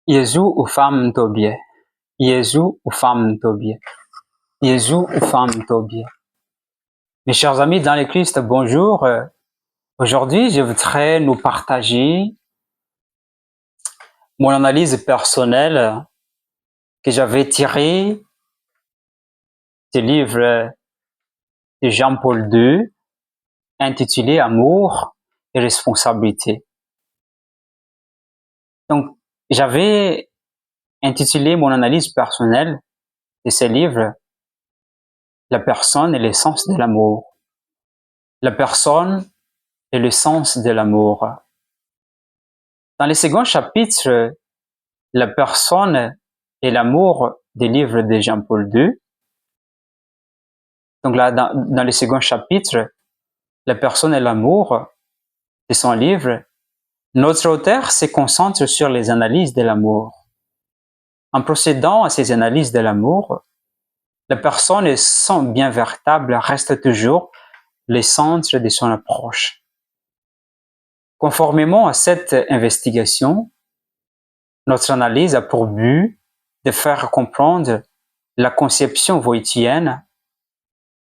Yesu ufam tobie. Yesu ufam tobie. Yesu ufam tobie. Mes chers amis dans le Christ, bonjour. Aujourd'hui, je voudrais nous partager mon analyse personnelle que j'avais tirée du livre de Jean-Paul II intitulé Amour et responsabilité. Donc, j'avais intitulé mon analyse personnelle de ce livre La personne et l'essence de l'amour. La personne et le sens de l'amour. Dans le second chapitre, la personne et l'amour des livres de Jean-Paul II, donc là, dans le second chapitre, la personne et l'amour de son livre, notre auteur se concentre sur les analyses de l'amour. En procédant à ces analyses de l'amour, la personne et son bien véritable restent toujours le centre de son approche. Conformément à cette investigation, notre analyse a pour but de faire comprendre la conception voïtienne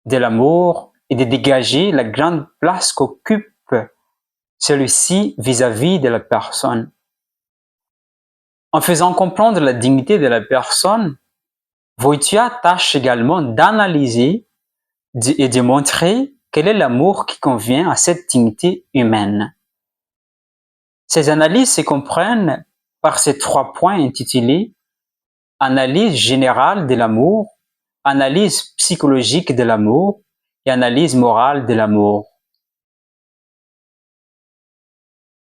de l'amour et de dégager la grande place qu'occupe celui-ci vis-à-vis de la personne. En faisant comprendre la dignité de la personne, Wojtyła tâche également d'analyser et de montrer quel est l'amour qui convient à cette dignité humaine. Ces analyses se comprennent par ces 3 points intitulés analyse générale de l'amour, analyse psychologique de l'amour et analyse morale de l'amour.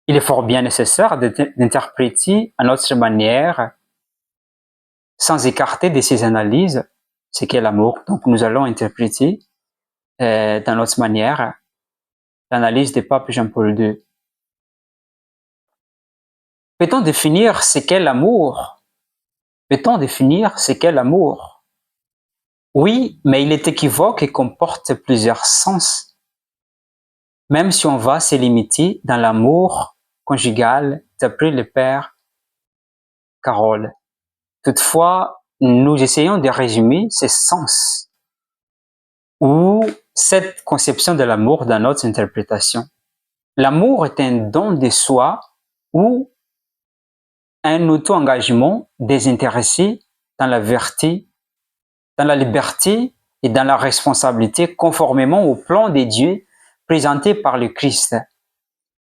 Il est fort bien nécessaire d'interpréter à notre manière, sans écarter de ces analyses, ce qu'est l'amour. Donc nous allons interpréter dans notre manière l'analyse du pape Jean-Paul II. Peut-on définir ce qu'est l'amour? Peut-on définir ce qu'est l'amour? Oui, mais il est équivoque et comporte plusieurs sens, même si on va se limiter dans l'amour conjugal d'après le père Carole. Toutefois, nous essayons de résumer ces sens ou cette conception de l'amour dans notre interprétation. L'amour est un don de soi ou un auto-engagement désintéressé dans la vertu, dans la liberté et dans la responsabilité conformément au plan de Dieu présenté par le Christ.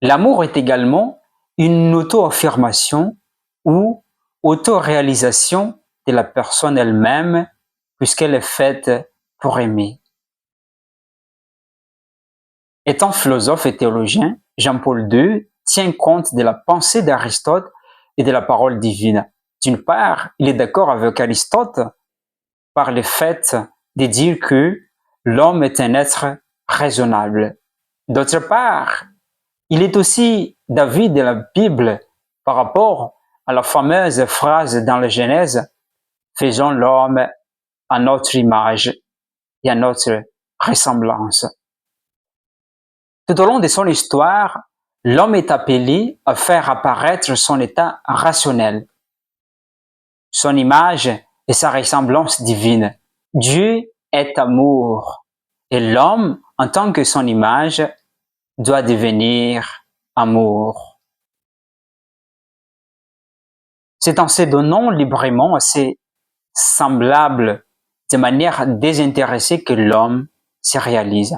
L'amour est également une auto-affirmation ou auto-réalisation de la personne elle-même puisqu'elle est faite pour aimer. Étant philosophe et théologien, Jean-Paul II tient compte de la pensée d'Aristote et de la parole divine. D'une part, il est d'accord avec Aristote par le fait de dire que l'homme est un être raisonnable. D'autre part, il est aussi d'avis de la Bible par rapport à la fameuse phrase dans la Genèse « Faisons l'homme à notre image et à notre ressemblance ». Tout au long de son histoire, l'homme est appelé à faire apparaître son état rationnel, son image et sa ressemblance divine. Dieu est amour et l'homme, en tant que son image, doit devenir amour. C'est en se donnant librement à ses semblables de manière désintéressée que l'homme se réalise.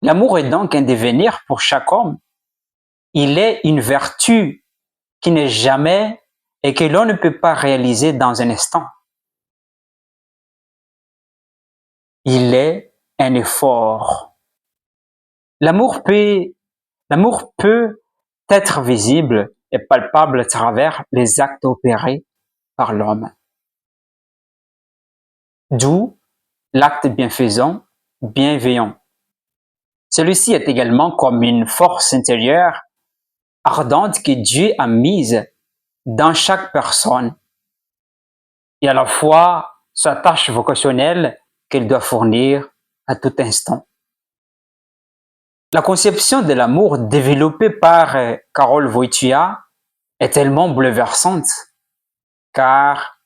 L'amour est donc un devenir pour chaque homme. Il est une vertu qui n'est jamais et que l'on ne peut pas réaliser dans un instant. Il est un effort. L'amour peut être visible et palpable à travers les actes opérés par l'homme. D'où l'acte bienfaisant, bienveillant. Celui-ci est également comme une force intérieure ardente que Dieu a mise dans chaque personne et à la fois sa tâche vocationnelle qu'elle doit fournir à tout instant. La conception de l'amour développée par Karol Wojtyła est tellement bouleversante car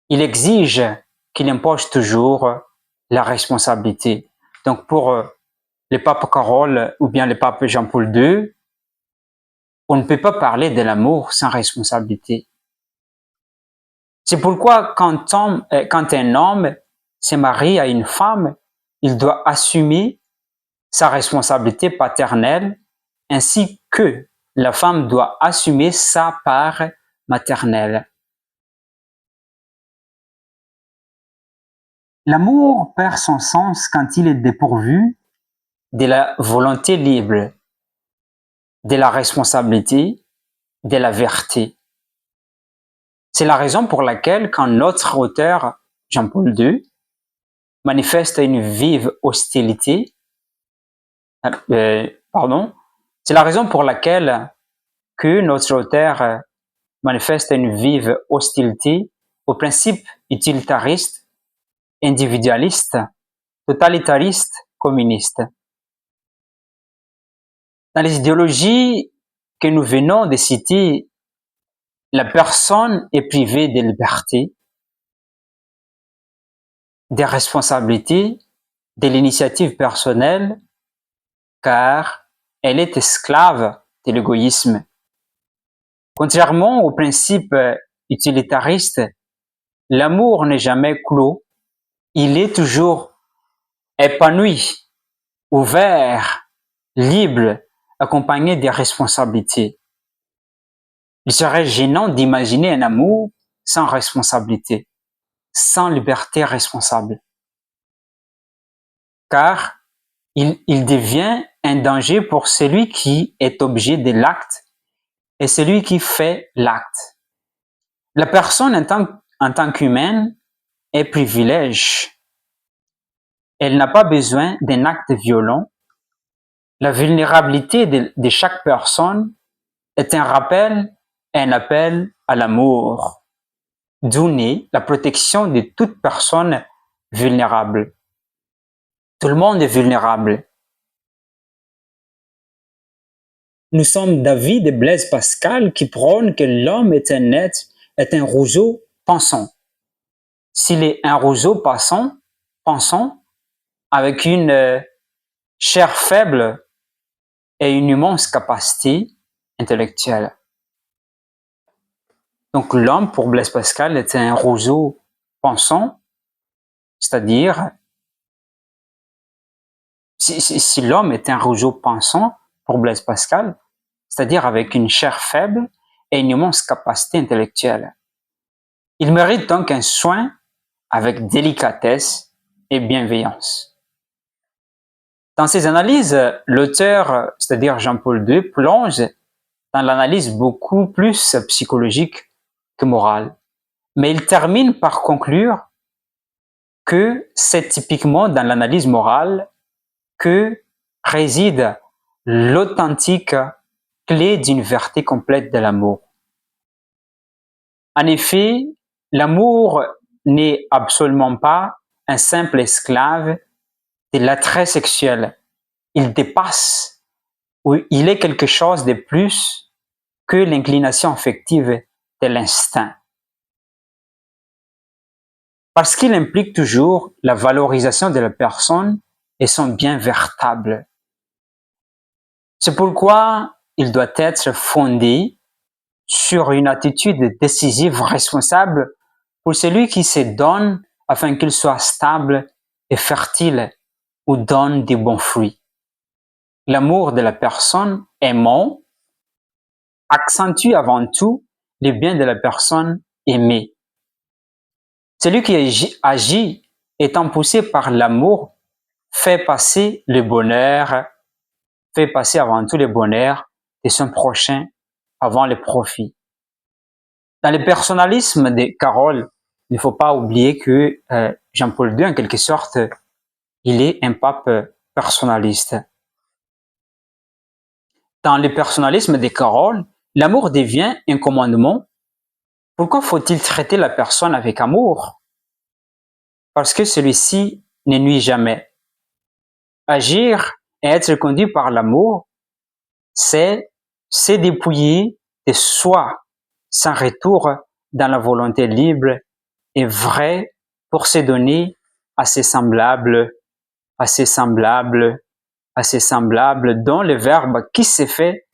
il exige qu'il impose toujours la responsabilité. Donc pour le pape Carole ou bien le pape Jean-Paul II, on ne peut pas parler de l'amour sans responsabilité. C'est pourquoi quand un homme se marie à une femme, il doit assumer sa responsabilité paternelle ainsi que la femme doit assumer sa part maternelle. L'amour perd son sens quand il est dépourvu de la volonté libre, de la responsabilité, de la vérité. C'est la raison pour laquelle quand notre auteur, Jean-Paul II, manifeste une vive hostilité, c'est la raison pour laquelle que notre auteur manifeste une vive hostilité aux principes utilitaristes, individualistes, totalitaristes, communistes. Dans les idéologies que nous venons de citer, la personne est privée de liberté, des responsabilités, de l'initiative personnelle, car elle est esclave de l'égoïsme. Contrairement aux principes utilitaristes, l'amour n'est jamais clos, il est toujours épanoui, ouvert, libre, accompagné des responsabilités. Il serait gênant d'imaginer un amour sans responsabilité, sans liberté responsable. Car il devient un danger pour celui qui est objet de l'acte et celui qui fait l'acte. La personne en tant qu'humaine est privilège. Elle n'a pas besoin d'un acte violent. La vulnérabilité de chaque personne est un rappel et un appel à l'amour, d'où naît la protection de toute personne vulnérable. Tout le monde est vulnérable. Nous sommes d'avis de Blaise Pascal qui prône que l'homme est un roseau pensant. S'il est un roseau pensant, avec une chair faible et une immense capacité intellectuelle. Donc l'homme, pour Blaise Pascal, est un roseau pensant, c'est-à-dire, si l'homme est un roseau pensant, pour Blaise Pascal, c'est-à-dire avec une chair faible et une immense capacité intellectuelle. Il mérite donc un soin avec délicatesse et bienveillance. Dans ses analyses, l'auteur, c'est-à-dire Jean-Paul II, plonge dans l'analyse beaucoup plus psychologique que morale. Mais il termine par conclure que c'est typiquement dans l'analyse morale que réside l'authentique clé d'une vérité complète de l'amour. En effet, l'amour n'est absolument pas un simple esclave de l'attrait sexuel. Il dépasse, ou il est quelque chose de plus que l'inclination affective de l'instinct. Parce qu'il implique toujours la valorisation de la personne et son bien véritable. C'est pourquoi il doit être fondé sur une attitude décisive, responsable pour celui qui se donne afin qu'il soit stable et fertile ou donne des bons fruits. L'amour de la personne aimant accentue avant tout les biens de la personne aimée. Celui qui agit étant poussé par l'amour fait passer avant tout le bonheur de son prochain avant le profit. Dans le personnalisme de Carole, il ne faut pas oublier que Jean-Paul II, en quelque sorte, il est un pape personnaliste. Dans le personnalisme de Carole, l'amour devient un commandement. Pourquoi faut-il traiter la personne avec amour? Parce que celui-ci ne nuit jamais. Agir et être conduit par l'amour, c'est se dépouiller de soi sans retour dans la volonté libre et vraie pour se donner à ses semblables, à ses semblables, à ses semblables, dont le Verbe qui s'est fait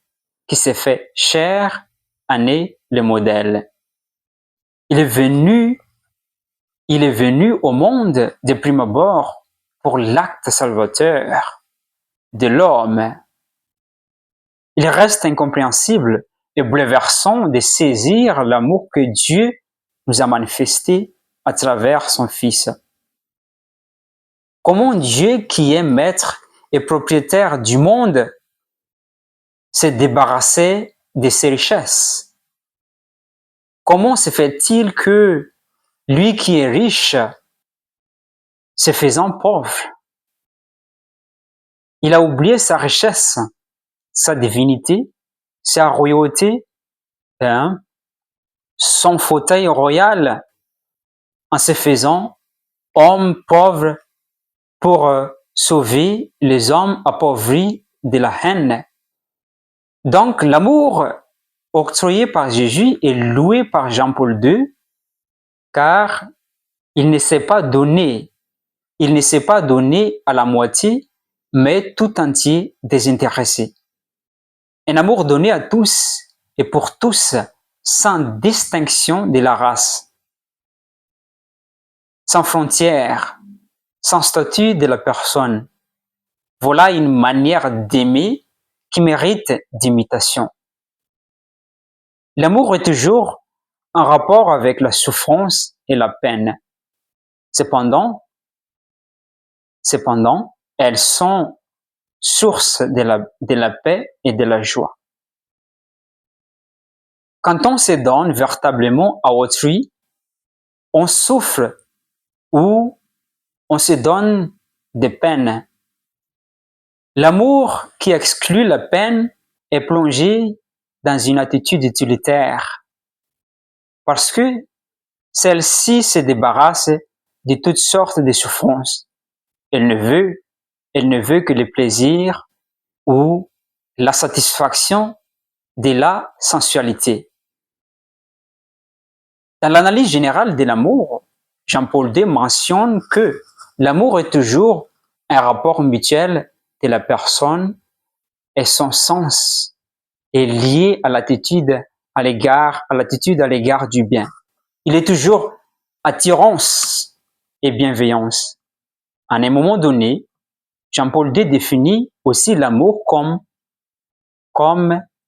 chair en est le modèle. Il est venu au monde de prime abord pour l'acte salvateur de l'homme. Il reste incompréhensible et bouleversant de saisir l'amour que Dieu nous a manifesté à travers son Fils. Comment Dieu, qui est maître et propriétaire du monde, s'est débarrassé de ses richesses? Comment se fait-il que lui qui est riche, se faisant pauvre, il a oublié sa richesse, sa divinité, sa royauté, son fauteuil royal, en se faisant homme pauvre pour sauver les hommes appauvris de la haine. Donc l'amour octroyé par Jésus est loué par Jean-Paul II, car il ne s'est pas donné à la moitié, mais tout entier désintéressé. Un amour donné à tous et pour tous, sans distinction de la race, sans frontières, sans statut de la personne. Voilà une manière d'aimer qui mérite d'imitation. L'amour est toujours en rapport avec la souffrance et la peine. Cependant, elles sont source de la paix et de la joie. Quand on se donne véritablement à autrui, on souffre ou on se donne des peines. L'amour qui exclut la peine est plongé dans une attitude utilitaire, parce que celle-ci se débarrasse de toutes sortes de souffrances. Elle ne veut que le plaisir ou la satisfaction de la sensualité. Dans l'analyse générale de l'amour, Jean-Paul II mentionne que l'amour est toujours un rapport mutuel de la personne et son sens est lié à l'attitude à l'égard du bien. Il est toujours attirance et bienveillance. À un moment donné, Jean-Paul II définit aussi l'amour comme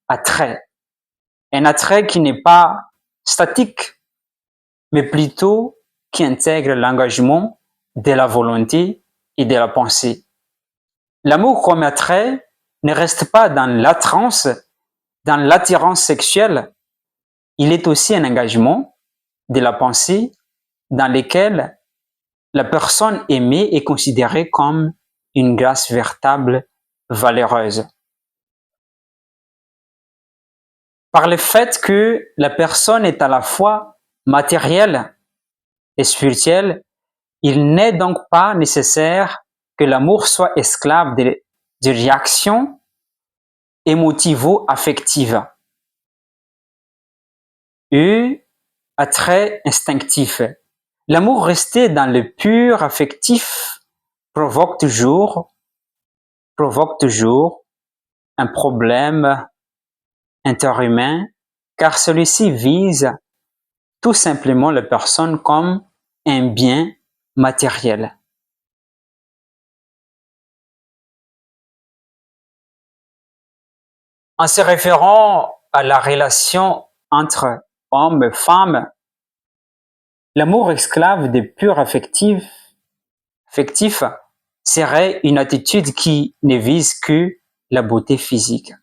attrait. Un attrait qui n'est pas statique, mais plutôt qui intègre l'engagement de la volonté et de la pensée. L'amour comme attrait ne reste pas dans l'attirance sexuelle, il est aussi un engagement de la pensée dans lequel la personne aimée est considérée comme une grâce véritable, valeureuse. Par le fait que la personne est à la fois matérielle et spirituelle, il n'est donc pas nécessaire que l'amour soit esclave de réactions émotivo-affectives et attrait instinctif. L'amour resté dans le pur affectif provoque toujours un problème interhumain, car celui-ci vise tout simplement la personne comme un bien matériel. En se référant à la relation entre hommes et femmes, l'amour esclave des purs affectifs serait une attitude qui ne vise que la beauté physique.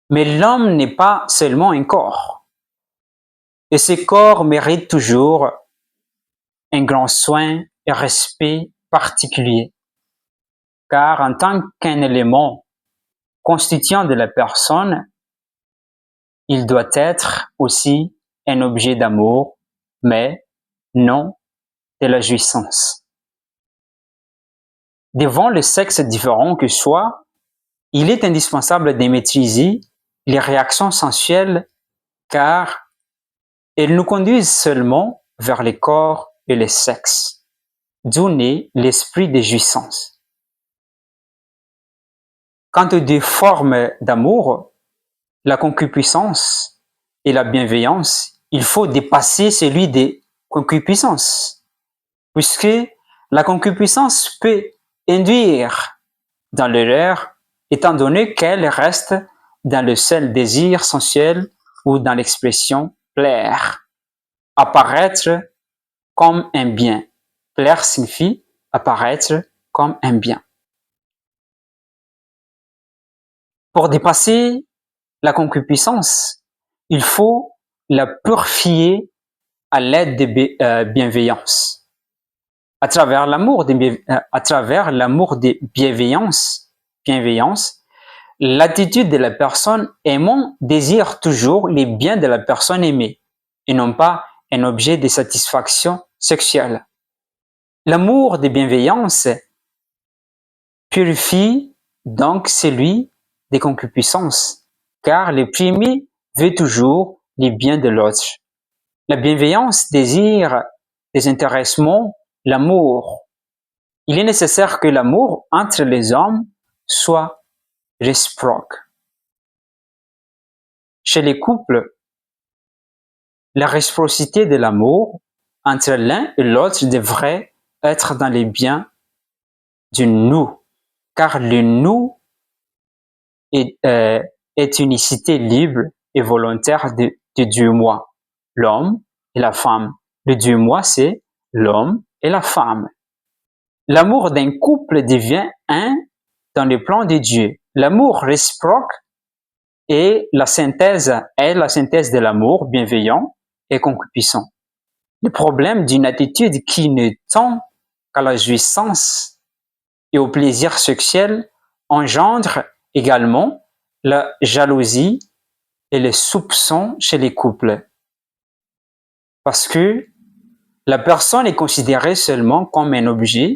Mais l'homme n'est pas seulement un corps, et ce corps mérite toujours un grand soin et respect particulier, car en tant qu'un élément constituant de la personne, il doit être aussi un objet d'amour, mais non de la jouissance. Devant le sexe différent que soit, il est indispensable de maîtriser les réactions sensuelles car elles nous conduisent seulement vers les corps et les sexes, d'où naît l'esprit de jouissance. Quant aux deux formes d'amour, la concupiscence et la bienveillance, il faut dépasser celui des concupiscences, puisque la concupiscence peut induire dans l'erreur, étant donné qu'elle reste dans le seul désir sensuel ou dans l'expression plaire, apparaître comme un bien. Plaire signifie apparaître comme un bien. Pour dépasser la concupiscence, il faut la purifier à l'aide de bienveillance. À travers l'amour de bienveillance, l'attitude de la personne aimant désire toujours les biens de la personne aimée et non pas un objet de satisfaction sexuelle. L'amour de bienveillance purifie donc celui des concupiscences, car le premier veut toujours les biens de l'autre. La bienveillance désire désintéressement, l'amour. Il est nécessaire que l'amour entre les hommes soit réciproque. Chez les couples, la réciprocité de l'amour entre l'un et l'autre devrait être dans les biens du nous, car le nous est une unicité libre et volontaire de Dieu moi, l'homme et la femme. Le Dieu moi, c'est l'homme et la femme. L'amour d'un couple devient un dans le plan de Dieu. L'amour réciproque est la synthèse de l'amour bienveillant et concupiscent. Le problème d'une attitude qui ne tend qu'à la jouissance et au plaisir sexuel engendre également la jalousie et le soupçon chez les couples. Parce que la personne est considérée seulement comme un objet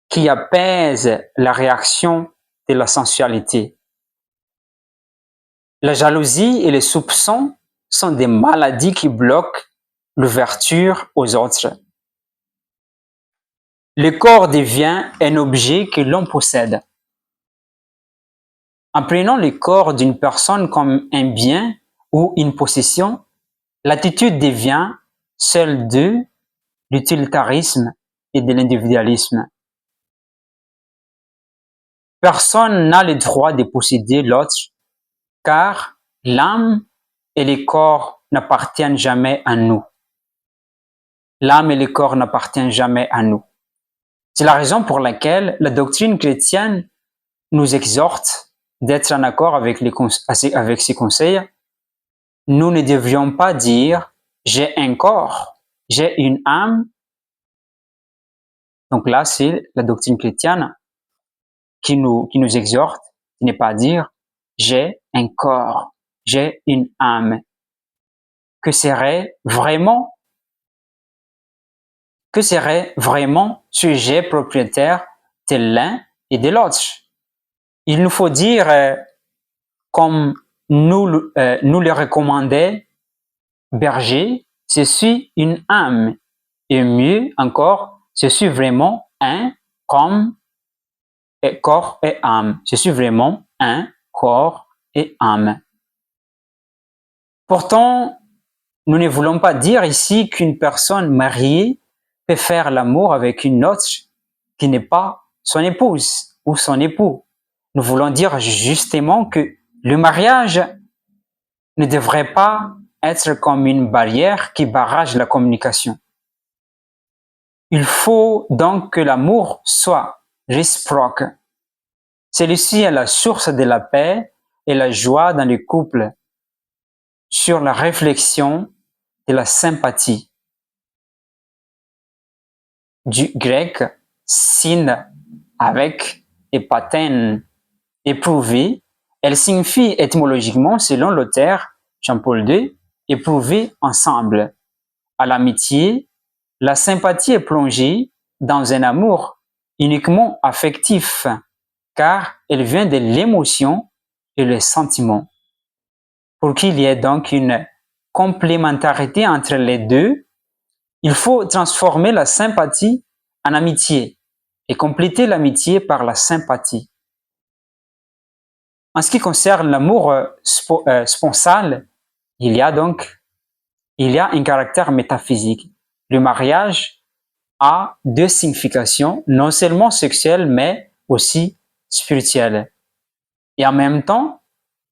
qui apaise la réaction de la sensualité. La jalousie et le soupçon sont des maladies qui bloquent l'ouverture aux autres. Le corps devient un objet que l'on possède. En prenant le corps d'une personne comme un bien ou une possession, l'attitude devient celle de l'utilitarisme et de l'individualisme. Personne n'a le droit de posséder l'autre, car l'âme et le corps n'appartiennent jamais à nous. L'âme et le corps n'appartiennent jamais à nous. C'est la raison pour laquelle la doctrine chrétienne nous exhorte d'être en accord avec ces conseils. Nous ne devrions pas dire « j'ai un corps, j'ai une âme ». Donc là, c'est la doctrine chrétienne qui nous exhorte de ne pas dire « j'ai un corps, j'ai une âme ». Que serait vraiment sujet propriétaire de l'un et de l'autre? Il nous faut dire, comme nous le recommandait Berger, je suis une âme, et mieux encore, je suis vraiment un comme corps et âme. Je suis vraiment un corps et âme. Pourtant, nous ne voulons pas dire ici qu'une personne mariée peut faire l'amour avec une autre qui n'est pas son épouse ou son époux. Nous voulons dire justement que le mariage ne devrait pas être comme une barrière qui barrage la communication. Il faut donc que l'amour soit réciproque. Celui-ci est la source de la paix et la joie dans le couple, sur la réflexion de la sympathie. Du grec syn avec et pathène, éprouver, elle signifie étymologiquement, selon l'auteur Jean-Paul II, éprouver ensemble. À l'amitié, la sympathie est plongée dans un amour uniquement affectif, car elle vient de l'émotion et le sentiment. Pour qu'il y ait donc une complémentarité entre les deux, il faut transformer la sympathie en amitié et compléter l'amitié par la sympathie. En ce qui concerne l'amour sponsal, il y a un caractère métaphysique. Le mariage a deux significations, non seulement sexuelles, mais aussi spirituelles. Et en même temps,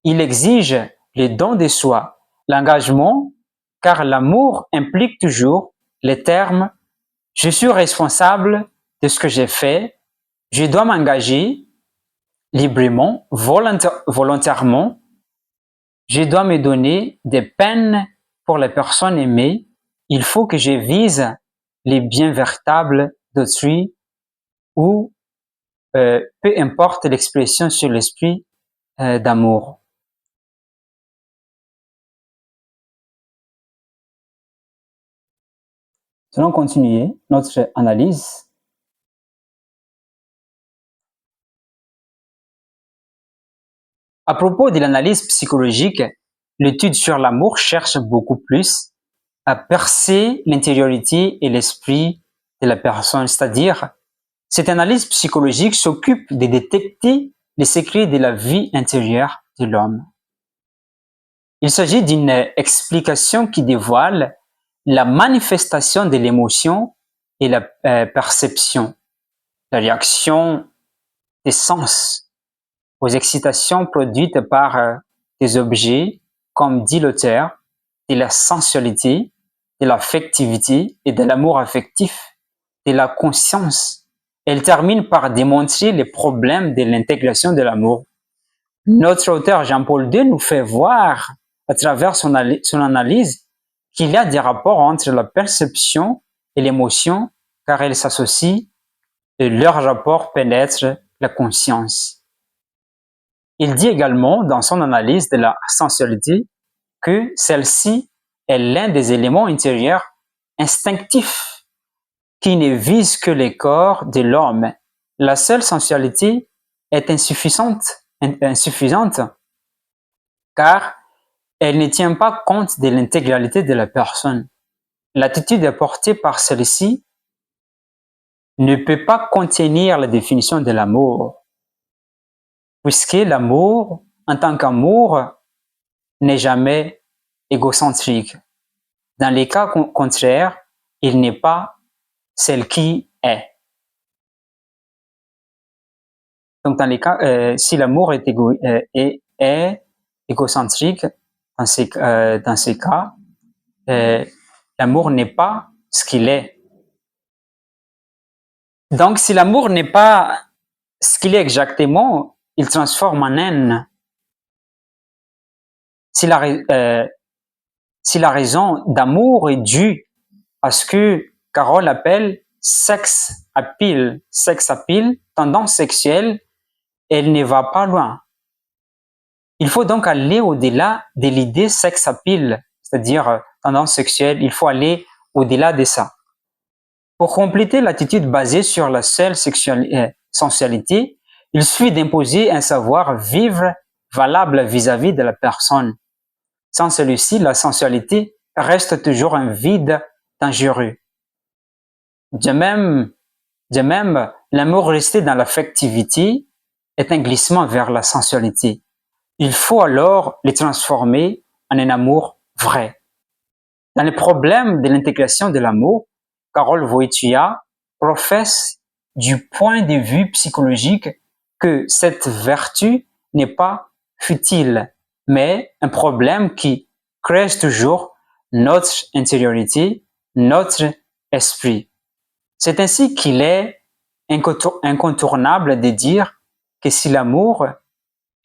il exige le don de soi, l'engagement, car l'amour implique toujours les termes « je suis responsable de ce que j'ai fait, je dois m'engager librement, volontairement, je dois me donner des peines pour les personnes aimées, il faut que je vise les biens véritables d'autrui ou peu importe l'expression sur l'esprit d'amour. » Nous allons continuer notre analyse. À propos de l'analyse psychologique, l'étude sur l'amour cherche beaucoup plus à percer l'intériorité et l'esprit de la personne, c'est-à-dire cette analyse psychologique s'occupe de détecter les secrets de la vie intérieure de l'homme. Il s'agit d'une explication qui dévoile la manifestation de l'émotion et la perception, la réaction des sens aux excitations produites par des objets, comme dit l'auteur, de la sensualité, de l'affectivité et de l'amour affectif, de la conscience. Elle termine par démontrer les problèmes de l'intégration de l'amour. Notre auteur Jean-Paul II nous fait voir, à travers son analyse, qu'il y a des rapports entre la perception et l'émotion, car elles s'associent et leur rapport pénètre la conscience. Il dit également dans son analyse de la sensualité que celle-ci est l'un des éléments intérieurs instinctifs qui ne vise que le corps de l'homme. La seule sensualité est insuffisante car elle ne tient pas compte de l'intégralité de la personne. L'attitude apportée par celle-ci ne peut pas contenir la définition de l'amour, puisque l'amour, en tant qu'amour, n'est jamais égocentrique. Dans les cas contraires, il n'est pas celle qui est. Donc, dans les cas, si l'amour est égocentrique, dans ces cas, l'amour n'est pas ce qu'il est. Donc, si l'amour n'est pas ce qu'il est exactement, il transforme en haine. Si la raison d'amour est due à ce que Carole appelle sex appeal, tendance sexuelle, elle ne va pas loin. Il faut donc aller au-delà de l'idée sex appeal, c'est-à-dire tendance sexuelle, il faut aller au-delà de ça. Pour compléter l'attitude basée sur la seule sensualité, il suffit d'imposer un savoir vivre valable vis-à-vis de la personne. Sans celui-ci, la sensualité reste toujours un vide dangereux. De même, l'amour resté dans l'affectivité est un glissement vers la sensualité. Il faut alors les transformer en un amour vrai. Dans le problème de l'intégration de l'amour, Carole Wojtyła professe du point de vue psychologique que cette vertu n'est pas futile, mais un problème qui creuse toujours notre intériorité, notre esprit. C'est ainsi qu'il est incontournable de dire que si l'amour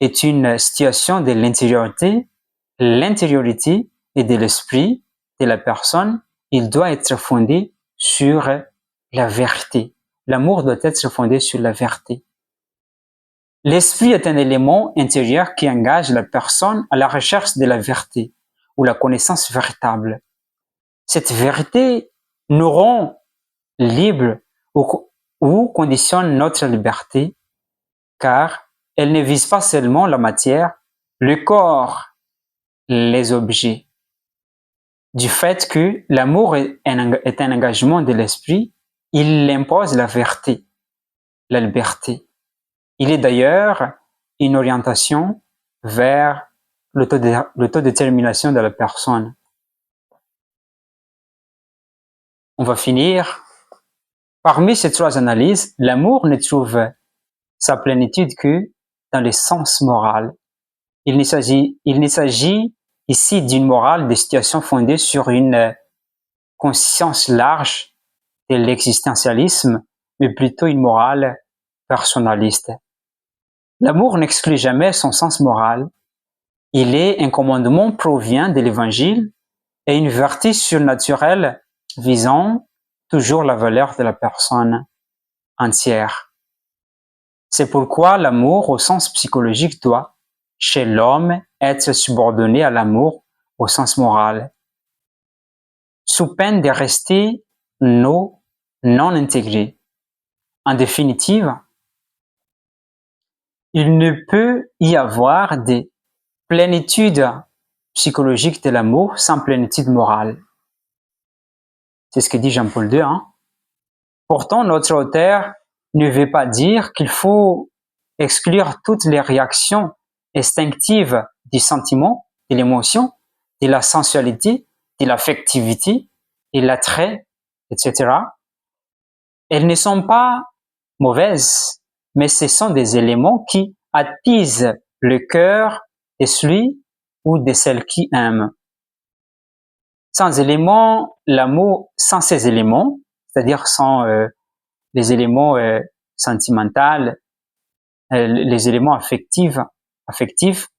est une situation de l'intériorité et de l'esprit de la personne, il doit être fondé sur la vérité. L'amour doit être fondé sur la vérité. L'esprit est un élément intérieur qui engage la personne à la recherche de la vérité ou la connaissance véritable. Cette vérité nous rend libres ou conditionne notre liberté, car elle ne vise pas seulement la matière, le corps, les objets. du fait que l'amour est un engagement de l'esprit, il impose la vérité, la liberté. Il est d'ailleurs une orientation vers l'autodétermination de la personne. On va finir. Parmi ces trois analyses, l'amour ne trouve sa plénitude que dans le sens moral. Il ne s'agit ici d'une morale de situation fondée sur une conscience large de l'existentialisme, mais plutôt une morale personnaliste. L'amour n'exclut jamais son sens moral. Il est un commandement provient de l'Évangile et une vertu surnaturelle visant toujours la valeur de la personne entière. C'est pourquoi l'amour au sens psychologique doit, chez l'homme, être subordonné à l'amour au sens moral, sous peine de rester non intégré. En définitive, il ne peut y avoir de plénitude psychologique de l'amour sans plénitude morale. C'est ce que dit Jean-Paul II. Pourtant, notre auteur ne veut pas dire qu'il faut exclure toutes les réactions instinctives du sentiment, de l'émotion, de la sensualité, de l'affectivité, de l'attrait, etc. Elles ne sont pas mauvaises, mais ce sont des éléments qui attisent le cœur de celui ou de celle qui aime. Sans ces éléments, c'est-à-dire sans les éléments sentimentaux, les éléments affectifs,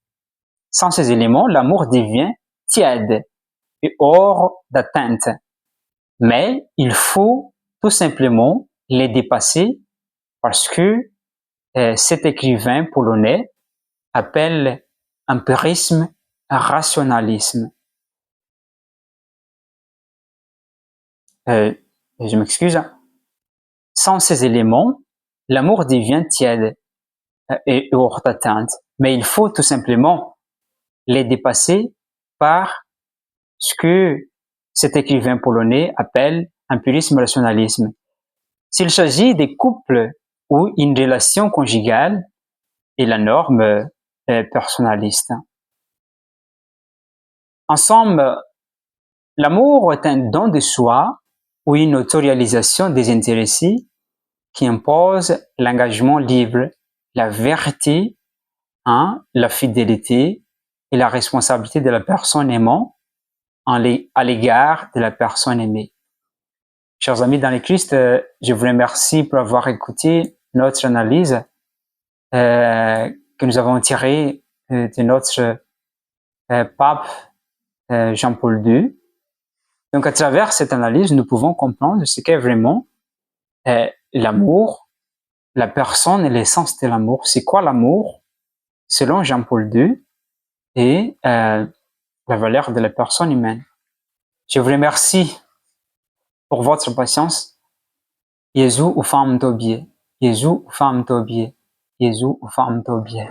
sans ces éléments, l'amour devient tiède et hors d'atteinte. Mais il faut tout simplement les dépasser parce que cet écrivain polonais appelle empirisme rationalisme. Je m'excuse. Sans ces éléments, l'amour devient tiède et hors d'atteinte. Mais il faut tout simplement les dépasser par ce que cet écrivain polonais appelle empirisme rationalisme. S'il s'agit des couples où une relation conjugale est la norme personnaliste. En somme, l'amour est un don de soi ou une autoréalisation désintéressée qui impose l'engagement libre, la vérité, la fidélité et la responsabilité de la personne aimant à l'égard de la personne aimée. Chers amis dans le Christ, je vous remercie pour avoir écouté notre analyse que nous avons tirée de notre pape Jean-Paul II. Donc, à travers cette analyse, nous pouvons comprendre ce qu'est vraiment l'amour, la personne et l'essence de l'amour. C'est quoi l'amour selon Jean-Paul II et la valeur de la personne humaine. Je vous remercie pour votre patience. Jésus ou femme Tobier. Jésus ou femme Tobier. Jésus ou femme Tobier.